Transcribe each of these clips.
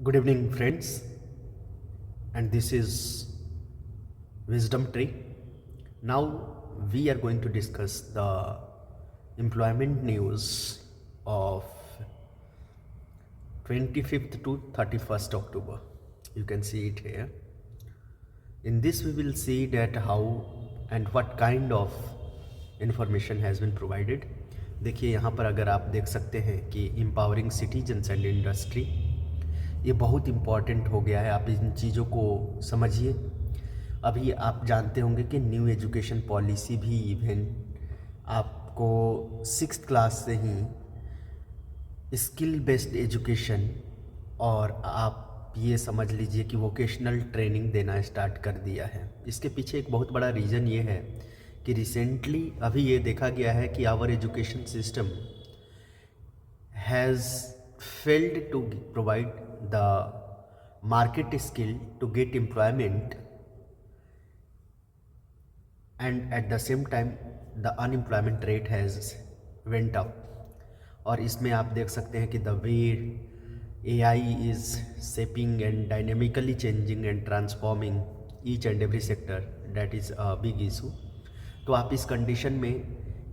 Good evening, friends, and this is Wisdom Tree. Now, we are going to discuss the employment news of 25th to 31st October. You can see it here. In this, we will see that how and what kind of information has been provided. देखिए यहाँ पर अगर आप देख सकते हैं कि empowering citizens and industry, ये बहुत इम्पॉर्टेंट हो गया है। आप इन चीज़ों को समझिए। अभी आप जानते होंगे कि न्यू एजुकेशन पॉलिसी भी इवन आपको 6th क्लास से ही स्किल बेस्ड एजुकेशन और आप ये समझ लीजिए कि वोकेशनल ट्रेनिंग देना स्टार्ट कर दिया है। इसके पीछे एक बहुत बड़ा रीज़न ये है कि रिसेंटली अभी ये देखा गया है कि our education system has failed to provide the market skill to get employment, and at the same time the unemployment rate has went up. और इसमें आप देख सकते हैं कि the way AI is shaping and dynamically changing and transforming each and every sector, that is a big issue. तो आप इस कंडीशन में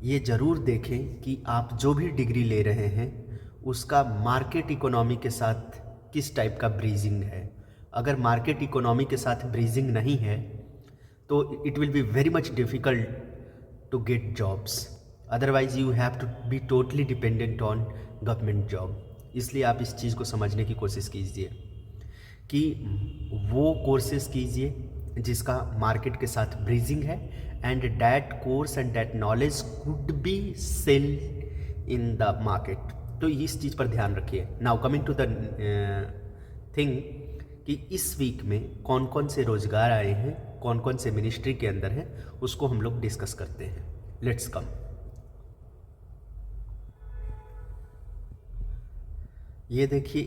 ये ज़रूर देखें कि आप जो भी डिग्री ले रहे हैं उसका मार्केट इकोनॉमी के साथ किस टाइप का ब्रीजिंग है। अगर मार्केट इकोनॉमी के साथ ब्रीजिंग नहीं है तो it will be very much difficult to get jobs, otherwise you have to be totally dependent on government job. इसलिए आप इस चीज़ को समझने की कोशिश कीजिए कि वो कोर्सेज कीजिए जिसका मार्केट के साथ ब्रीजिंग है, and that course and that knowledge could be sell in the market. तो इस चीज़ पर ध्यान रखिए। Now coming to the thing कि इस वीक में कौन कौन से रोज़गार आए हैं, कौन कौन से मिनिस्ट्री के अंदर हैं, उसको हम लोग डिस्कस करते हैं। Let's come. ये देखिए,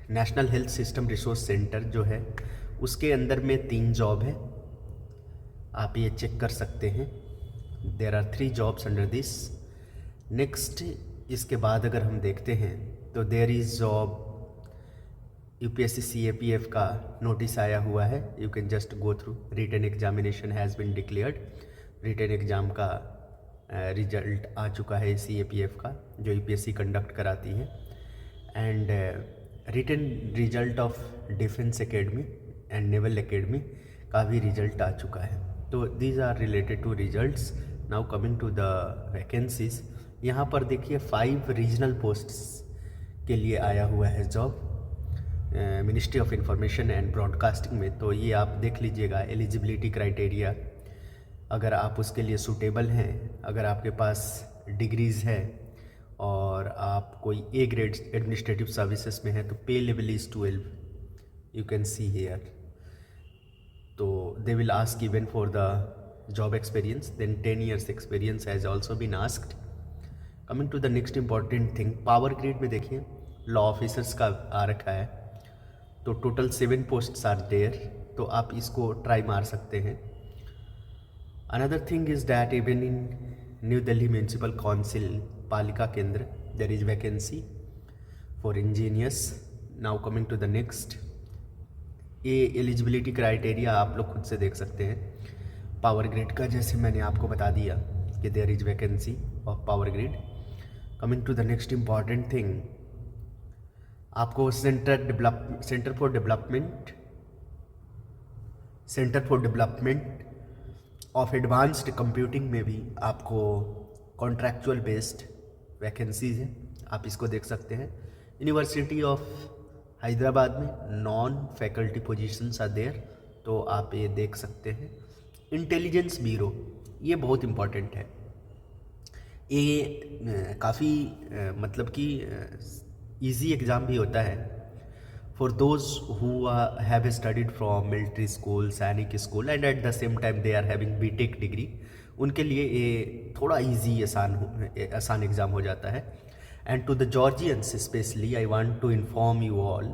national health system resource centre जो है उसके अंदर में 3 जॉब है। आप ये चेक कर सकते हैं। There are 3 jobs under this. Next, इसके बाद अगर हम देखते हैं तो there is job UPSC CAPF का नोटिस आया हुआ है। You can just go through. Written examination has been declared. Written exam का रिजल्ट आ चुका है सीएपीएफ का, जो यूपीएससी कंडक्ट कराती है, and written result of defence academy and naval academy का भी रिजल्ट आ चुका है। तो these are related to results. Now coming to the vacancies, यहाँ पर देखिए 5 रीजनल पोस्ट्स के लिए आया हुआ है job ministry of information and broadcasting में। तो ये आप देख लीजिएगा एलिजिबिलिटी क्राइटेरिया, अगर आप उसके लिए सूटेबल हैं, अगर आपके पास डिग्रीज़ है और आप कोई ए ग्रेड एडमिनिस्ट्रेटिव सर्विसेज में है तो pay level is 12, you can see here. तो they will ask even for the job experience, then 10 years experience has also been asked. Coming to the next important thing, power grid में देखिए law officers का आ रखा है, तो total 7 posts are there. तो आप इसको ट्राई मार सकते हैं। Another thing is that even in new Delhi municipal council पालिका केंद्र there is vacancy for engineers. Now coming to the next, ये एलिजिबिलिटी क्राइटेरिया आप लोग खुद से देख सकते हैं पावर ग्रिड का, जैसे मैंने आपको बता दिया कि there is vacancy of power grid. Coming to the next important thing, आपको centre for development of advanced computing में भी आपको कॉन्ट्रैक्चुअल बेस्ड वैकेंसीज हैं, आप इसको देख सकते हैं। यूनिवर्सिटी ऑफ हैदराबाद में non faculty positions are there, तो आप ये देख सकते हैं। इंटेलिजेंस ब्यूरो, ये बहुत इम्पॉर्टेंट है। ये काफ़ी मतलब कि इजी एग्ज़ाम भी होता है for those who have studied from military school, Sainik school, and at the same time they are having BTech degree. उनके लिए ये थोड़ा इजी आसान एग्ज़ाम हो जाता है। And to the Georgians specially I want to inform you all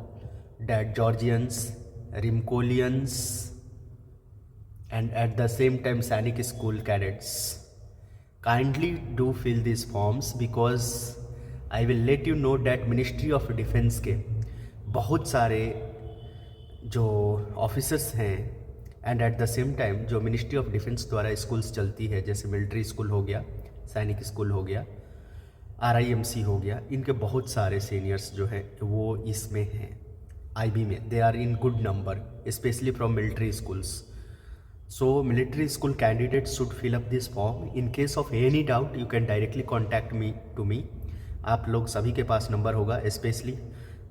that Georgians, Rimcollians and at the same time Sainik school cadets, kindly do fill these forms because I will let you know that ministry of defence के बहुत सारे जो officers हैं, and at the same time जो ministry of defence द्वारा schools चलती है, जैसे मिलिट्री स्कूल हो गया, सैनिक स्कूल हो गया, RIMC हो गया, इनके बहुत सारे सीनियर्स जो हैं वो इसमें हैं, IB में। They are in good number, specially from military schools. So military school candidates should fill up this form. In case of any doubt, you can directly contact me. आप लोग सभी के पास नंबर होगा, specially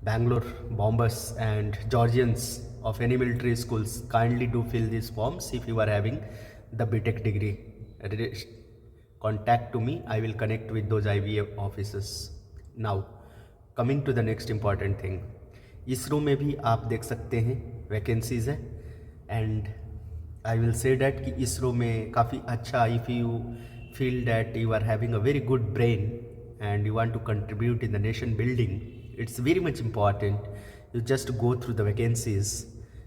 Bangalore bombers and Georgians of any military schools. Kindly do fill these forms if you are having the BTech degree. Contact to me. I will connect with those IVA officers. Now coming to the next important thing, ISRO में भी आप देख सकते हैं vacancies है, and I will say that कि इसरो में काफ़ी अच्छा, if you feel that you are having a very good brain and you want to contribute in the nation building, it's very much important you just go through the vacancies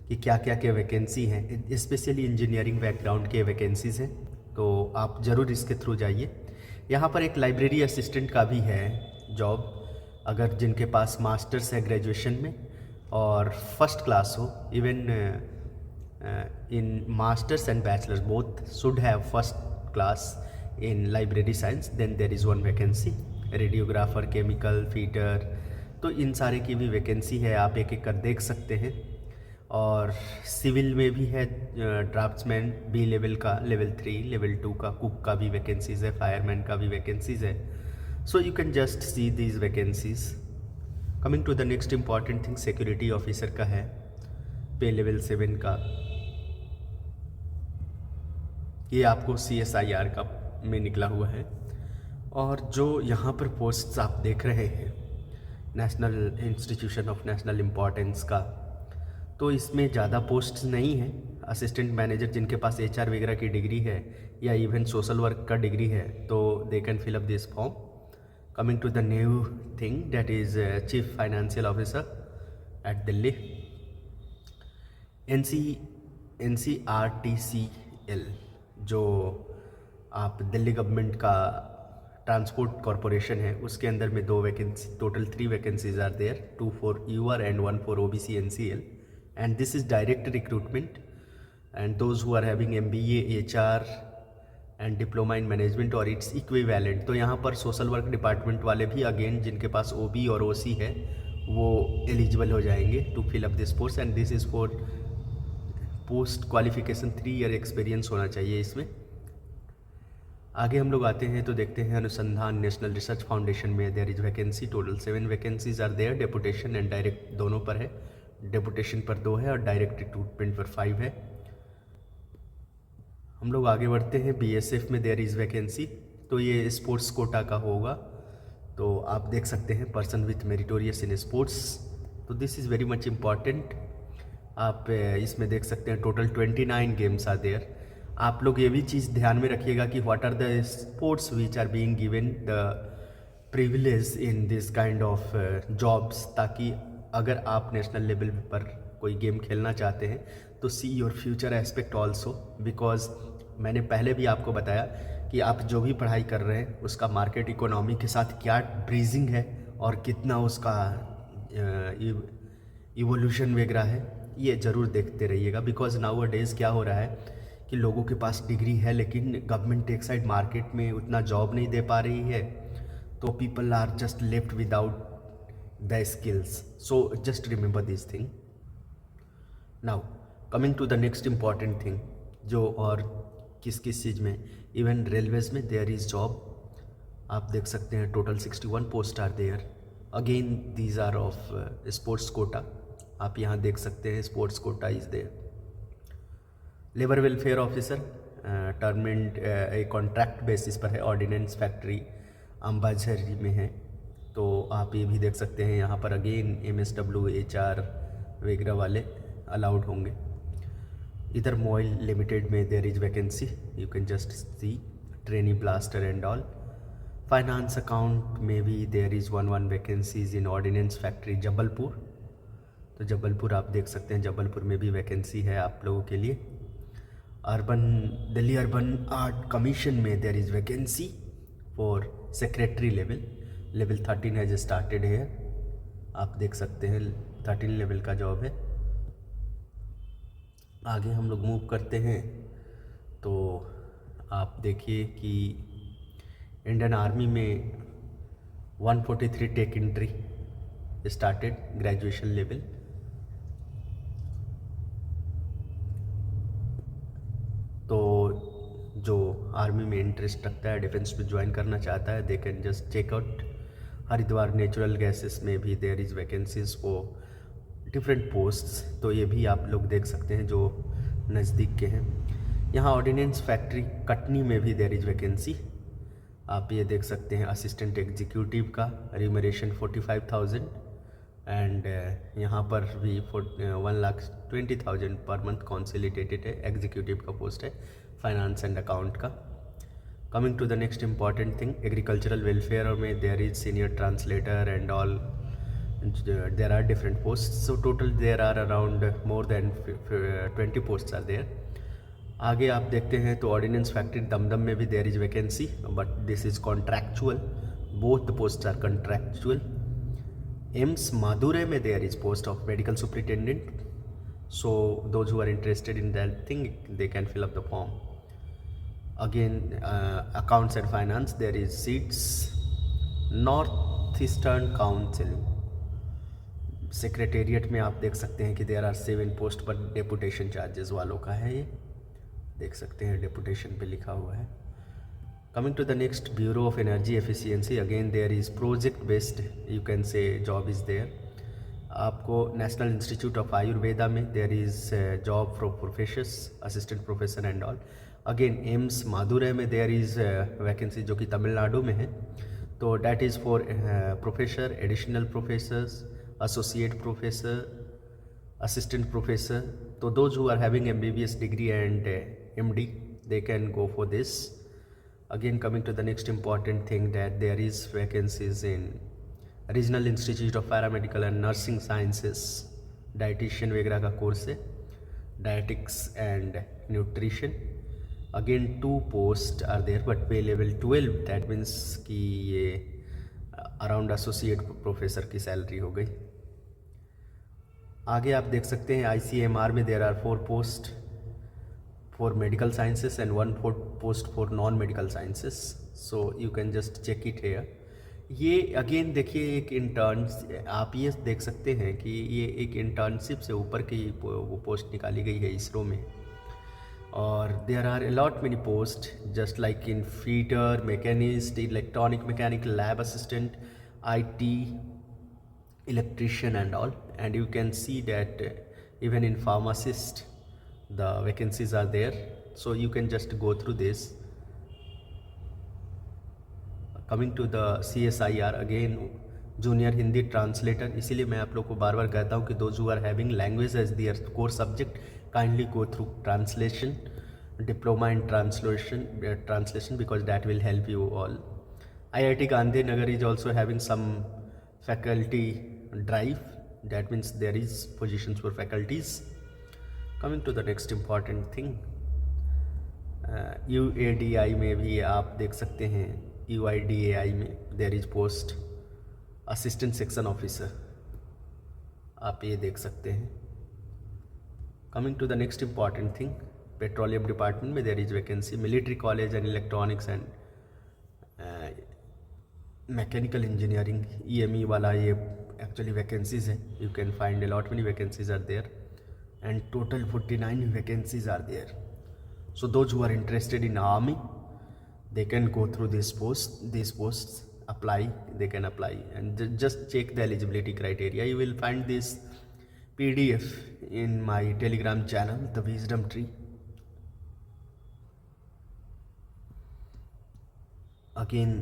कि क्या क्या क्या vacancy हैं, specially engineering background के vacancies हैं, तो आप ज़रूर इसके थ्रू जाइए। यहाँ पर एक लाइब्रेरी असिस्टेंट का भी है जॉब, अगर जिनके पास मास्टर्स है ग्रेजुएशन में और फर्स्ट क्लास हो, even in masters and bachelors both should have first class in library science, then there is one vacancy, radiographer, chemical fitter, तो इन सारे की भी वैकेंसी है, आप एक एक कर देख सकते हैं। और सिविल में भी है ड्राफ्ट्समैन B लेवल का, लेवल 3, लेवल 2 का, कुक का भी वैकेंसीज है, फायरमैन का भी वैकेंसीज है। So you can just see these vacancies. Coming to the next important thing, security officer का है, पे लेवल 7 का, ये आपको CSIR का में निकला हुआ है। और जो यहाँ पर पोस्ट्स आप देख रहे हैं national institution of national importance का, तो इसमें ज़्यादा पोस्ट्स नहीं है। असिस्टेंट मैनेजर जिनके पास HR वगैरह की डिग्री है या इवन सोशल वर्क का डिग्री है, तो they can fill up this form. Coming to the new thing, that is chief financial officer at Delhi, NCRTCL, जो आप दिल्ली गवर्नमेंट का ट्रांसपोर्ट कॉरपोरेशन है, उसके अंदर में 2 vacancy, total 3 vacancies are there, 2 for UR and 1 for OBC NCL, and this is direct recruitment, and those who are having MBA HR and diploma in management or its equivalent, तो यहाँ पर social work department वाले भी again जिनके पास OB और OC है वो eligible हो जाएंगे to fill up this post, and this is for post qualification 3 year experience होना चाहिए इसमें। आगे हम लोग आते हैं तो देखते हैं अनुसंधान नेशनल रिसर्च फाउंडेशन में there is vacancy, total 7 vacancies are there, deputation and direct दोनों पर है, डेपुटेशन पर 2 है और डायरेक्ट रिक्रूटमेंट पर 5 है। हम लोग आगे बढ़ते हैं, BSF में देयर इज़ वैकेंसी, तो ये स्पोर्ट्स कोटा का होगा, तो आप देख सकते हैं person with meritorious in sports, तो this is very much important. आप इसमें देख सकते हैं टोटल 29 गेम्स आर देयर। आप लोग ये भी चीज़ ध्यान में रखिएगा कि what are the sports which are being given the privilege in this kind of jobs, ताकि अगर आप नेशनल लेवल पर कोई गेम खेलना चाहते हैं तो see your future aspect also, because मैंने पहले भी आपको बताया कि आप जो भी पढ़ाई कर रहे हैं उसका मार्केट इकोनॉमी के साथ क्या ब्रीजिंग है और कितना उसका इवोल्यूशन वगैरह है, ये ज़रूर देखते रहिएगा। बिकॉज नाउ अ डेज़ क्या हो रहा है कि लोगों के पास डिग्री है लेकिन गवर्नमेंट एक साइड मार्केट में उतना जॉब नहीं दे पा रही है, तो people are just left without the skills, so just remember this thing. Now coming to the next important thing, जो और किस किस चीज़ में, इवन रेलवेज़ में देयर इज़ जॉब, आप देख सकते हैं total 61 post are there, again these are of sports quota, आप यहाँ देख सकते हैं sports quota is there. Labour welfare officer टर्मेंट एक कॉन्ट्रैक्ट बेसिस पर है, ऑर्डिनेंस फैक्ट्री अम्बाझरी में है, तो आप ये भी देख सकते हैं यहाँ पर अगेन MSW HR वगैरह वाले अलाउड होंगे। इधर मोइल लिमिटेड में there is vacancy, you can just see, trainee blaster and all. Finance account में भी there is 1 vacancies in ordnance factory Jabalpur, तो जबलपुर आप देख सकते हैं, जबलपुर में भी वैकेंसी है आप लोगों के लिए। दिल्ली अर्बन आर्ट कमीशन में there is vacancy for secretary level 13 has started है। आप देख सकते हैं 13 लेवल का जॉब है। आगे हम लोग मूव करते हैं तो आप देखिए कि इंडियन आर्मी में 143 tech entry started graduation level. तो जो आर्मी में इंटरेस्ट रखता है, डिफेंस में ज्वाइन करना चाहता है, they can just check out Haridwar natural gases में भी there is vacancies for different posts. तो ये भी आप लोग देख सकते हैं जो नज़दीक के हैं। यहाँ ऑर्डिनेंस फैक्ट्री कटनी में भी देयर इज़ वैकेंसी। आप ये देख सकते हैं असिस्टेंट एग्जीक्यूटिव का रिम्यूनरेशन 45,000 एंड यहाँ पर भी 1,20,000 पर मंथ कॉन्सोलिडेटेड है। एग्जीक्यूटिव का पोस्ट है फाइनेंस एंड अकाउंट का। Coming to the next important thing, agricultural welfare में there is senior translator and all, there are different post. So total there are around more than 20 posts are there. आगे आप देखते हैं तो ordnance factory Dumdum में भी there is vacancy, but this is contractual, both the post are contractual. AIIMS Madurai में there is post of medical superintendent, so those who are interested in that thing they can fill up the form. Again accounts and finance, there is seats. North eastern council secretariat में आप देख सकते हैं कि there are 7 post पर deputation charges वालों का है। ये देख सकते हैं डेपुटेशन पे लिखा हुआ है। Coming to the next, bureau of energy efficiency, again there is project based you can say job is there. आपको नेशनल इंस्टीट्यूट ऑफ आयुर्वेदा में there is job for professors, assistant professor and all. Again AIIMS Madurai में there is vacancy जो कि तमिलनाडु में है, तो that is for professor, additional professors, associate professor, assistant professor. तो those who are having MBBS degree and MD they can go for this. Again coming to the next important thing that there is vacancies in regional institute of paramedical and nursing sciences, dietician वगैरह का course है, dietetics and nutrition. Again 2 post are there but pay level 12, that means कि ये around associate professor की salary हो गई। आगे आप देख सकते हैं ICMR में there are 4 post for medical sciences and 1 post for non medical sciences, so you can just check it here. ये अगेन देखिए एक इंटर्न, आप ये देख सकते हैं कि ये एक इंटर्नशिप से ऊपर की वो पोस्ट निकाली गई है इसरो में। और there are a lot many post just like in fitter, machinist, electronic mechanic, lab assistant, IT, electrician and all, and you can see that even in pharmacist the vacancies are there, so you can just go through this. Coming to the CSIR, again junior Hindi translator. इसीलिए मैं आप लोग को बार बार कहता हूँ कि those who are having language as their core subject kindly go through translation, diploma in translation because that will help you all. IIT Gandhinagar is also having some faculty drive, that means there is positions for faculties. Coming to the next important thing, UADI में भी आप देख सकते हैं, UIDAI में there is post assistant section officer, आप ये देख सकते हैं। Coming to the next important thing, petroleum department में there is vacancy, military college and electronics and mechanical engineering, EME वाला ये एक्चुअली वैकेंसीज है। You can find a lot many vacancies are there and total 49 vacancies are there. So those who are interested in army, they can go through these posts, apply, they can apply and just check the eligibility criteria. You will find this PDF in my Telegram channel, The Wisdom Tree. Again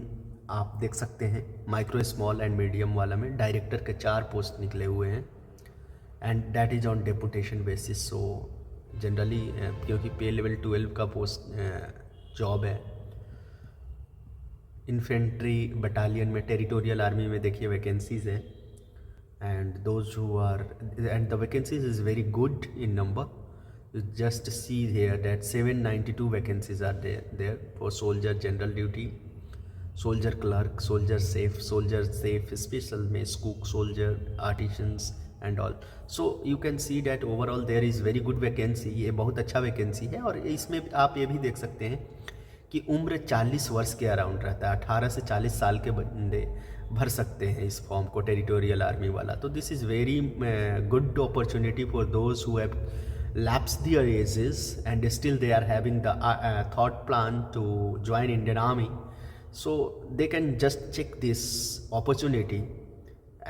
आप देख सकते हैं micro, small and medium वाला में director के 4 post निकले हुए हैं and that is on deputation basis. So generally क्योंकि पे लेवल 12 का पोस्ट जॉब है। इन्फेंट्री बटालियन में, टेरिटोरियल आर्मी में देखिए वैकेंसीज है and those who are and the vacancies is very good in number. You just see here that 792 vacancies are there for soldier general duty, soldier clerk, soldier safe special में cook, soldier artisans and all. So you can see that overall there is very good vacancy. ये बहुत अच्छा vacancy है. और इसमें आप ये भी देख सकते हैं कि उम्र 40 वर्ष के अराउंड रहता है. 18 से 40 साल के बंदे भर सकते हैं इस फॉर्म को, टेरिटोरियल आर्मी वाला. तो this is very good opportunity for those who have lapsed their ages and still they are having the thought plan to join Indian Army. So they can just check this opportunity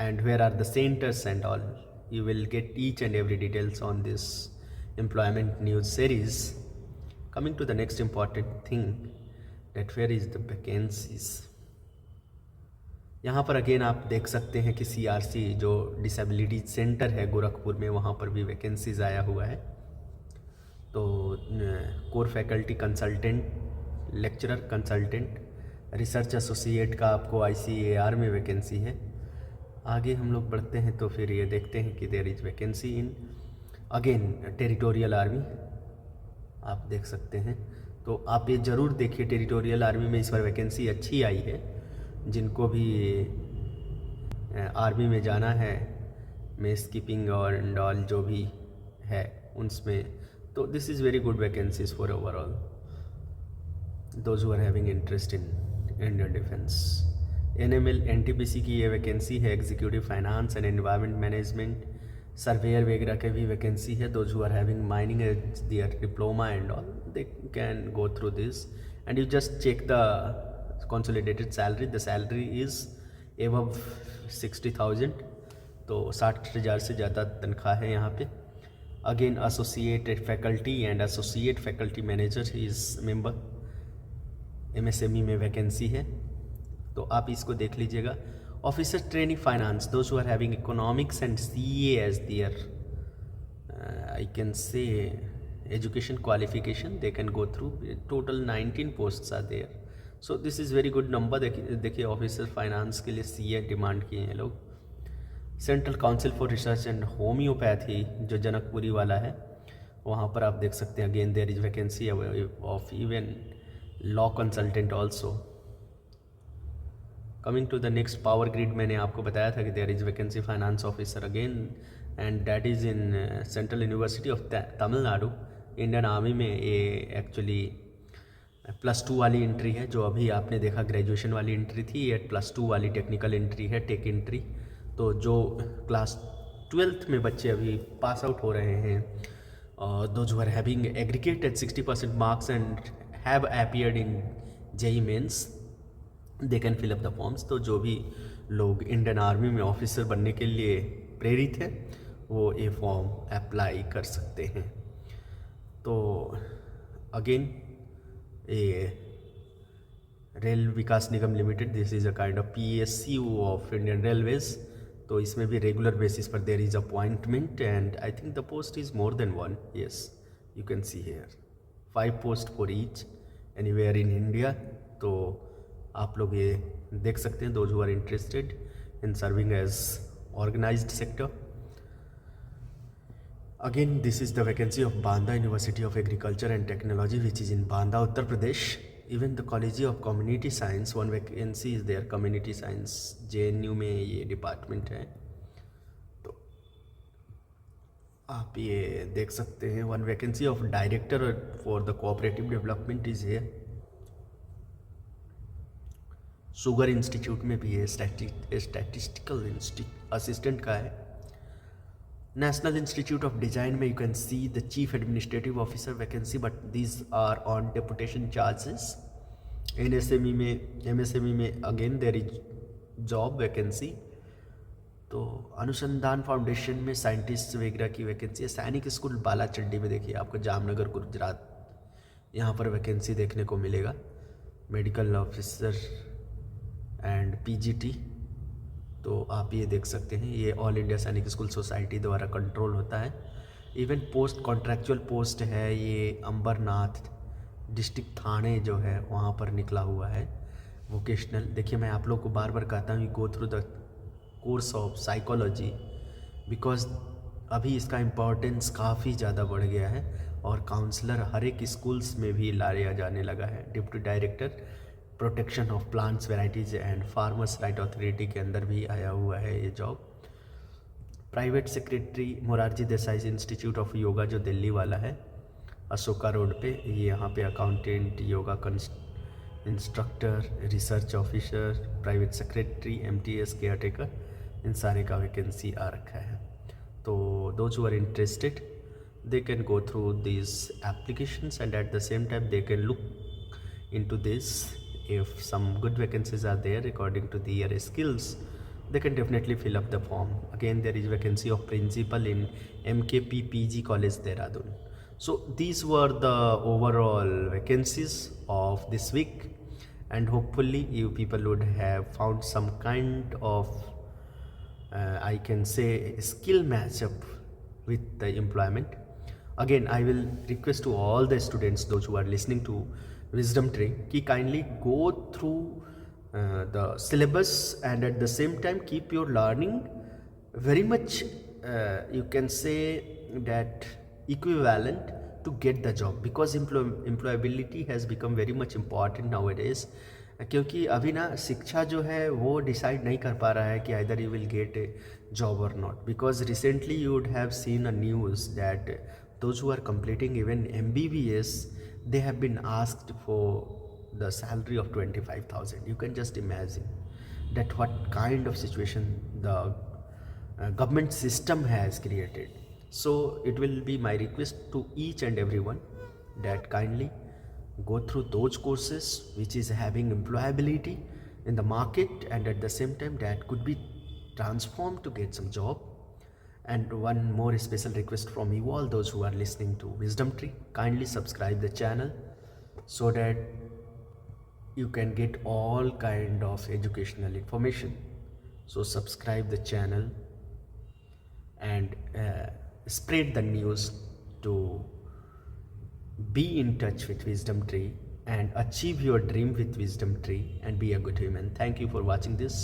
and where are the centers and all. You will get each and every details on this employment news series. Coming to the next important thing, that where is the vacancies. यहाँ पर again आप देख सकते हैं कि CRC जो disability centre है गोरखपुर में, वहाँ पर भी वैकेंसीज आया हुआ है. तो core faculty consultant, lecturer consultant, research associate का आपको ICAR में वैकेंसी है. आगे हम लोग बढ़ते हैं तो फिर ये देखते हैं कि there is vacancy in again territorial army. आप देख सकते हैं. तो आप ये ज़रूर देखिए, टेरिटोरियल आर्मी में इस बार वैकेंसी अच्छी आई है. जिनको भी आर्मी में जाना है, मेस कीपिंग और एंड ऑल जो भी है उनमें, तो this is very good vacancies for overall those who are having interest in Indian defence. NML NTPC की ये वैकेंसी है. Executive finance and environment management, surveyor वगैरह के भी वैकेंसी है. Those who are having mining as their diploma and all, they can go through this and you just check the consolidated salary. The salary is above 60,000. तो 60,000 से ज़्यादा तनख्वाह है यहाँ पे. Again associated faculty and associate faculty manager is member. MSME में vacancy है, तो आप इसको देख लीजिएगा. Officer training finance, those who are having economics and CA as their I can say education qualification, they can go through. Total 19 posts are there. So this is very good number. देखिए officer finance के लिए CA demand किए हैं लोग. Central council for research and homeopathy जो जनकपुरी वाला है, वहाँ पर आप देख सकते हैं again there is vacancy of even law consultant also. Coming to the next, power grid. मैंने आपको बताया था कि there is vacancy finance officer again, and that is in central university of Tamil Nadu. Indian army में ये एक्चुअली +2 वाली entry है. जो अभी आपने देखा ग्रेजुएशन वाली एंट्री थी, ये +2 वाली टेक्निकल एंट्री है, टेक एंट्री. तो जो क्लास 12th में बच्चे अभी पास आउट हो रहे हैं, those who are having aggregated 60% marks and have appeared in JEE mains, they can fill up the forms. तो जो भी लोग इंडियन आर्मी में ऑफिसर बनने के लिए प्रेरित है, वो ये फॉर्म अप्लाई कर सकते हैं. तो अगेन ये Rail Vikas Nigam limited, this is a kind of PSU of Indian railways. तो इसमें भी रेगुलर बेसिस पर there is appointment and I think the post is more than 1. Yes, you can see here 5 post for each anywhere in India. तो आप लोग ये देख सकते हैं, those who are interested in serving as organised sector. Again, this is the vacancy of Banda University of Agriculture and Technology, which is in Banda, Uttar Pradesh. Even the College of Community Science, one vacancy is there. Community Science JNU में ये department है. तो आप ये देख सकते हैं. One vacancy of director for the cooperative development is है. शुगर इंस्टीट्यूट में भी है. स्टैटिस्टिकल असिस्टेंट का है. नेशनल इंस्टीट्यूट ऑफ डिजाइन में you can see the chief administrative officer vacancy, but these are on deputation charges. MSME में again there is job vacancy. तो Anusandhan foundation में साइंटिस्ट वगैरह की वैकेंसी है. सैनिक स्कूल बालाचंडी में देखिए आपको जामनगर गुजरात, यहाँ पर वैकेंसी देखने को मिलेगा. Medical officer and PGT. तो आप ये देख सकते हैं, ये ऑल इंडिया सैनिक स्कूल सोसाइटी द्वारा कंट्रोल होता है. इवन पोस्ट कॉन्ट्रैक्चुअल पोस्ट है, ये अंबरनाथ डिस्ट्रिक्ट थाने जो है वहाँ पर निकला हुआ है. वोकेशनल, देखिए मैं आप लोग को बार बार कहता हूँ, गो through the course of psychology, because अभी इसका इम्पोर्टेंस काफ़ी ज़्यादा बढ़ गया है और काउंसलर हर एक स्कूल्स में भी लाया जाने लगा है. Deputy director protection of plants varieties and farmers right authority के अंदर भी आया हुआ है ये job. Private secretary Morarji Desai institute of yoga जो दिल्ली वाला है, अशोका रोड पे, ये यहाँ पे accountant, yoga instructor, research officer, private secretary, MTS care taker, इन सारे का वैकेंसी आ रखा है। तो those who are interested they can go through these applications and at the same time they can look into this. If some good vacancies are there according to their skills, they can definitely fill up the form. Again, there is vacancy of principal in MKP PG College Dehradun. So these were the overall vacancies of this week, and hopefully you people would have found some kind of I can say skill matchup with the employment. Again, I will request to all the students, those who are listening to Wisdom Tree, ki kindly go through the syllabus and at the same time keep your learning very much, you can say that equivalent to get the job, because employability has become very much important nowadays. क्योंकि अभी ना शिक्षा जो है वो decide नहीं कर पा रहा है कि either you will get a job or not, because recently you would have seen a news that those who are completing even MBBS, they have been asked for the salary of 25,000. You can just imagine that what kind of situation the government system has created. So it will be my request to each and everyone that kindly go through those courses which is having employability in the market and at the same time that could be transformed to get some job. And one more special request from you all, those who are listening to Wisdom Tree, kindly subscribe the channel so that you can get all kind of educational information. So subscribe the channel and spread the news to be in touch with Wisdom Tree and achieve your dream with Wisdom Tree and be a good human. Thank you for watching this.